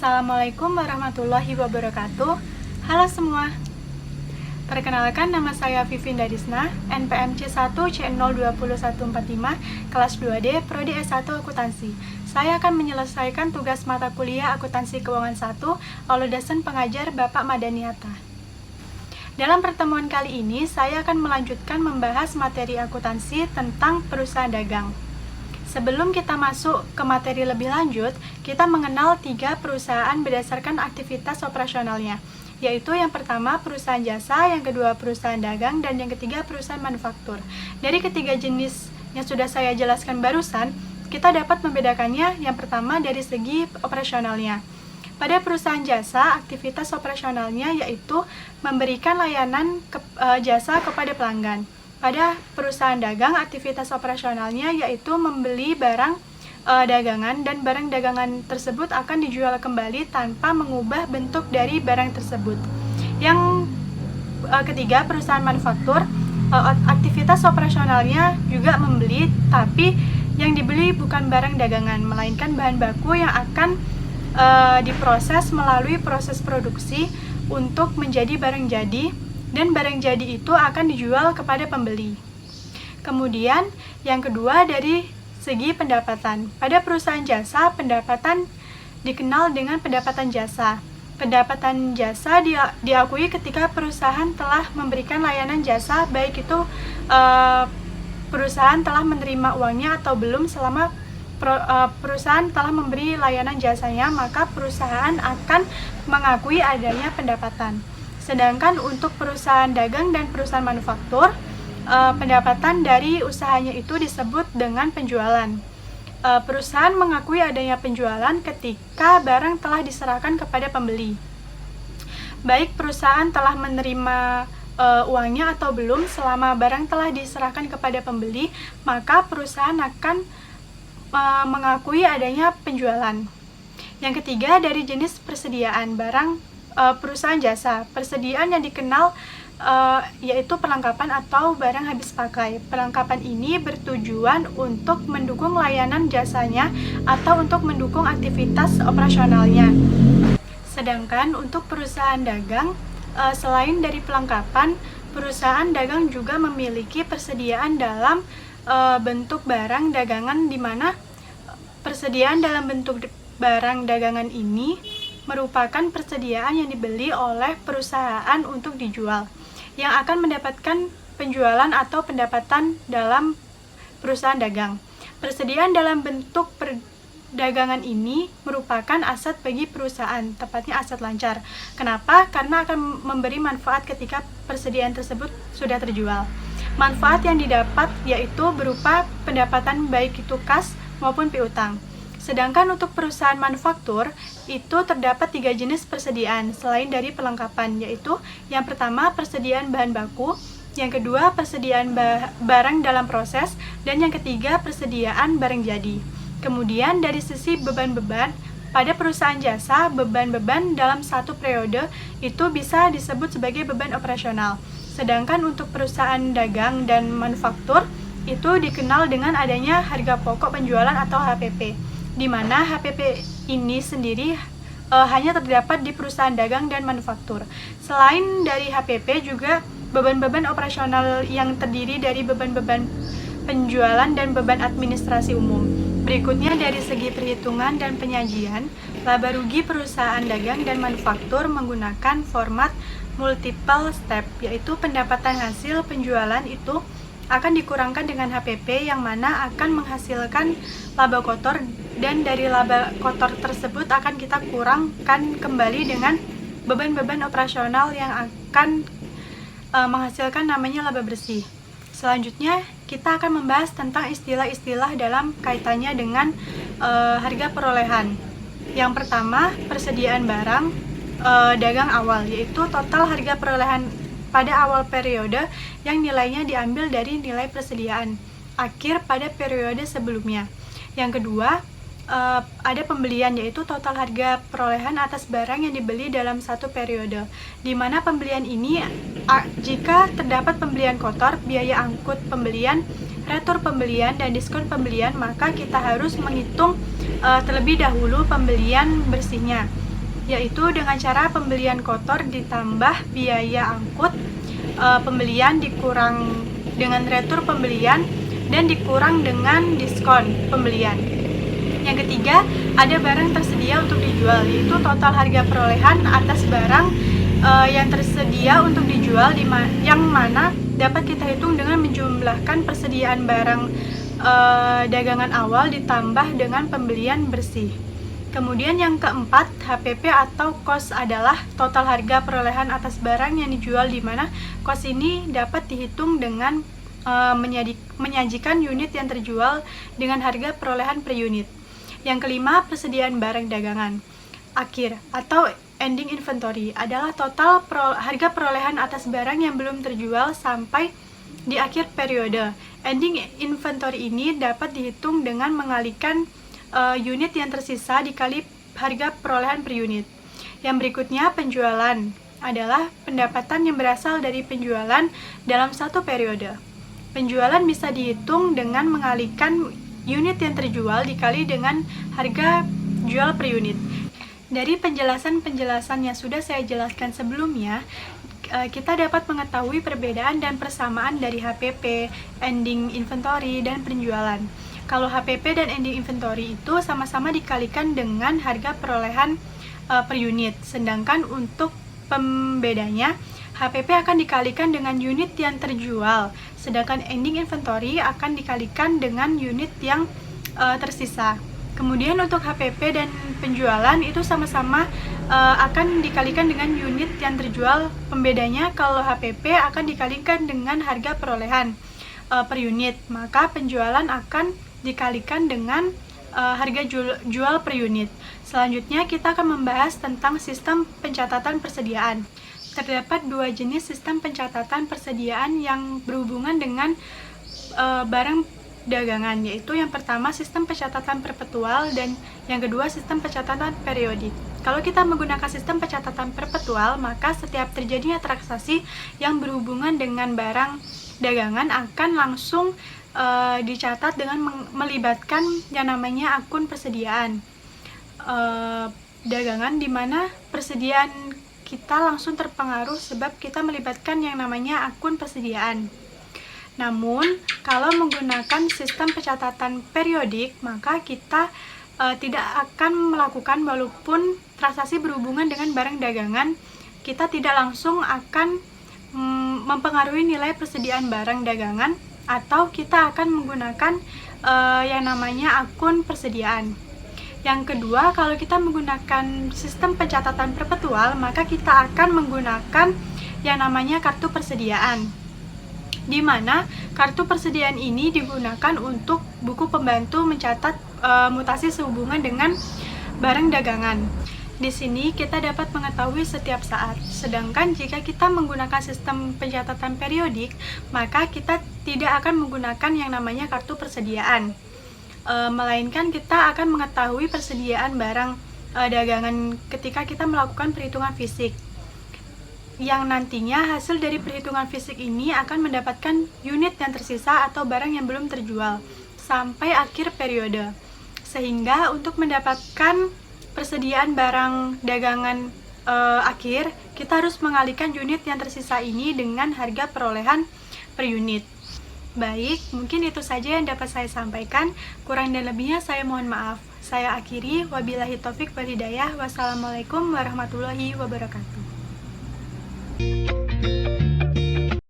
Assalamualaikum warahmatullahi wabarakatuh. Halo semua. Perkenalkan, nama saya Vivinda Disna, NPM C1C02145, kelas 2D, Prodi S1 Akuntansi. Saya akan menyelesaikan tugas mata kuliah Akuntansi Keuangan 1 oleh dosen pengajar Bapak Madaniata. Dalam pertemuan kali ini, saya akan melanjutkan membahas materi akuntansi tentang perusahaan dagang. Sebelum kita masuk ke materi lebih lanjut, kita mengenal 3 perusahaan berdasarkan aktivitas operasionalnya, yaitu yang pertama perusahaan jasa, yang kedua perusahaan dagang, dan yang ketiga perusahaan manufaktur. Dari ketiga jenis yang sudah saya jelaskan barusan, kita dapat membedakannya yang pertama dari segi operasionalnya. Pada perusahaan jasa, aktivitas operasionalnya yaitu memberikan layanan jasa kepada pelanggan. Pada perusahaan dagang, aktivitas operasionalnya yaitu membeli barang dagangan, dan barang dagangan tersebut akan dijual kembali tanpa mengubah bentuk dari barang tersebut. Yang ketiga, perusahaan manufaktur, aktivitas operasionalnya juga membeli, tapi yang dibeli bukan barang dagangan, melainkan bahan baku yang akan diproses melalui proses produksi untuk menjadi barang jadi, dan barang jadi itu akan dijual kepada pembeli. Kemudian, yang kedua dari segi pendapatan. Pada perusahaan jasa, pendapatan dikenal dengan pendapatan jasa. Pendapatan jasa diakui ketika perusahaan telah memberikan layanan jasa, baik itu perusahaan telah menerima uangnya atau belum. Selama perusahaan telah memberi layanan jasanya, maka perusahaan akan mengakui adanya pendapatan. Sedangkan untuk perusahaan dagang dan perusahaan manufaktur, pendapatan dari usahanya itu disebut dengan penjualan. Perusahaan mengakui adanya penjualan ketika barang telah diserahkan kepada pembeli. Baik perusahaan telah menerima uangnya atau belum, selama barang telah diserahkan kepada pembeli, maka perusahaan akan mengakui adanya penjualan. Yang ketiga dari jenis persediaan barang perusahaan jasa. Persediaan yang dikenal yaitu perlengkapan atau barang habis pakai. Perlengkapan ini bertujuan untuk mendukung layanan jasanya atau untuk mendukung aktivitas operasionalnya. Sedangkan untuk perusahaan dagang, selain dari perlengkapan, perusahaan dagang juga memiliki persediaan dalam bentuk barang dagangan, di mana persediaan dalam bentuk barang dagangan ini merupakan persediaan yang dibeli oleh perusahaan untuk dijual, yang akan mendapatkan penjualan atau pendapatan dalam perusahaan dagang. Persediaan dalam bentuk perdagangan ini merupakan aset bagi perusahaan, tepatnya aset lancar. Kenapa? Karena akan memberi manfaat ketika persediaan tersebut sudah terjual. Manfaat yang didapat yaitu berupa pendapatan baik itu kas maupun piutang. Sedangkan untuk perusahaan manufaktur, itu terdapat 3 jenis persediaan selain dari perlengkapan, yaitu yang pertama persediaan bahan baku, yang kedua persediaan barang dalam proses, dan yang ketiga persediaan barang jadi. Kemudian dari sisi beban-beban, pada perusahaan jasa, beban-beban dalam satu periode itu bisa disebut sebagai beban operasional. Sedangkan untuk perusahaan dagang dan manufaktur, itu dikenal dengan adanya harga pokok penjualan atau HPP. Di mana HPP ini sendiri hanya terdapat di perusahaan dagang dan manufaktur. Selain dari HPP juga beban-beban operasional yang terdiri dari beban-beban penjualan dan beban administrasi umum. Berikutnya dari segi perhitungan dan penyajian, laba rugi perusahaan dagang dan manufaktur menggunakan format multiple step, yaitu pendapatan hasil penjualan itu akan dikurangkan dengan HPP yang mana akan menghasilkan laba kotor, dan dari laba kotor tersebut akan kita kurangkan kembali dengan beban-beban operasional yang akan menghasilkan namanya laba bersih. Selanjutnya kita akan membahas tentang istilah-istilah dalam kaitannya dengan harga perolehan. Yang pertama, persediaan barang dagang awal, yaitu total harga perolehan pada awal periode yang nilainya diambil dari nilai persediaan akhir pada periode sebelumnya. Yang kedua, ada pembelian, yaitu total harga perolehan atas barang yang dibeli dalam satu periode, di mana pembelian ini jika terdapat pembelian kotor, biaya angkut pembelian, retur pembelian, dan diskon pembelian, maka kita harus menghitung terlebih dahulu pembelian bersihnya. yaitu dengan cara pembelian kotor ditambah biaya angkut, pembelian dikurang dengan retur pembelian, dan dikurang dengan diskon pembelian. Yang ketiga, ada barang tersedia untuk dijual, yaitu total harga perolehan atas barang yang tersedia untuk dijual, yang mana dapat kita hitung dengan menjumlahkan persediaan barang dagangan awal ditambah dengan pembelian bersih. Kemudian yang keempat, HPP atau cost adalah total harga perolehan atas barang yang dijual, di mana cost ini dapat dihitung dengan menyajikan unit yang terjual dengan harga perolehan per unit. Yang kelima, persediaan barang dagangan akhir atau ending inventory adalah total harga perolehan atas barang yang belum terjual sampai di akhir periode. Ending inventory ini dapat dihitung dengan mengalikan unit yang tersisa dikali harga perolehan per unit. Yang berikutnya, penjualan adalah pendapatan yang berasal dari penjualan dalam satu periode. Penjualan bisa dihitung dengan mengalikan unit yang terjual dikali dengan harga jual per unit. Dari penjelasan-penjelasan yang sudah saya jelaskan sebelumnya, kita dapat mengetahui perbedaan dan persamaan dari HPP, ending inventory, dan penjualan. Kalau HPP dan ending inventory itu sama-sama dikalikan dengan harga perolehan per unit, sedangkan untuk pembedanya, HPP akan dikalikan dengan unit yang terjual, sedangkan ending inventory akan dikalikan dengan unit yang tersisa. Kemudian untuk HPP dan penjualan itu sama-sama akan dikalikan dengan unit yang terjual. Pembedanya, kalau HPP akan dikalikan dengan harga perolehan per unit, maka penjualan akan dikalikan dengan harga jual per unit. Selanjutnya kita akan membahas tentang sistem pencatatan persediaan. Terdapat dua jenis sistem pencatatan persediaan yang berhubungan dengan barang dagangan, yaitu yang pertama sistem pencatatan perpetual dan yang kedua sistem pencatatan periodik. Kalau kita menggunakan sistem pencatatan perpetual, maka setiap terjadinya transaksi yang berhubungan dengan barang dagangan akan langsung dicatat dengan melibatkan yang namanya akun persediaan dagangan, di mana persediaan kita langsung terpengaruh sebab kita melibatkan yang namanya akun persediaan. Namun, kalau menggunakan sistem pencatatan periodik, maka kita tidak akan melakukan, walaupun transaksi berhubungan dengan barang dagangan, kita tidak langsung akan mempengaruhi nilai persediaan barang dagangan, atau kita akan menggunakan yang namanya akun persediaan. Yang kedua, kalau kita menggunakan sistem pencatatan perpetual, maka kita akan menggunakan yang namanya kartu persediaan, di mana kartu persediaan ini digunakan untuk buku pembantu mencatat mutasi sehubungan dengan barang dagangan. Di sini kita dapat mengetahui setiap saat. Sedangkan jika kita menggunakan sistem pencatatan periodik, maka kita tidak akan menggunakan yang namanya kartu persediaan, melainkan kita akan mengetahui persediaan barang dagangan ketika kita melakukan perhitungan fisik, yang nantinya hasil dari perhitungan fisik ini akan mendapatkan unit yang tersisa atau barang yang belum terjual sampai akhir periode. Sehingga untuk mendapatkan persediaan barang dagangan akhir, kita harus mengalihkan unit yang tersisa ini dengan harga perolehan per unit. Baik, mungkin itu saja yang dapat saya sampaikan. Kurang dan lebihnya saya mohon maaf. Saya akhiri, wabillahi taufik wal hidayah. Wassalamualaikum warahmatullahi wabarakatuh.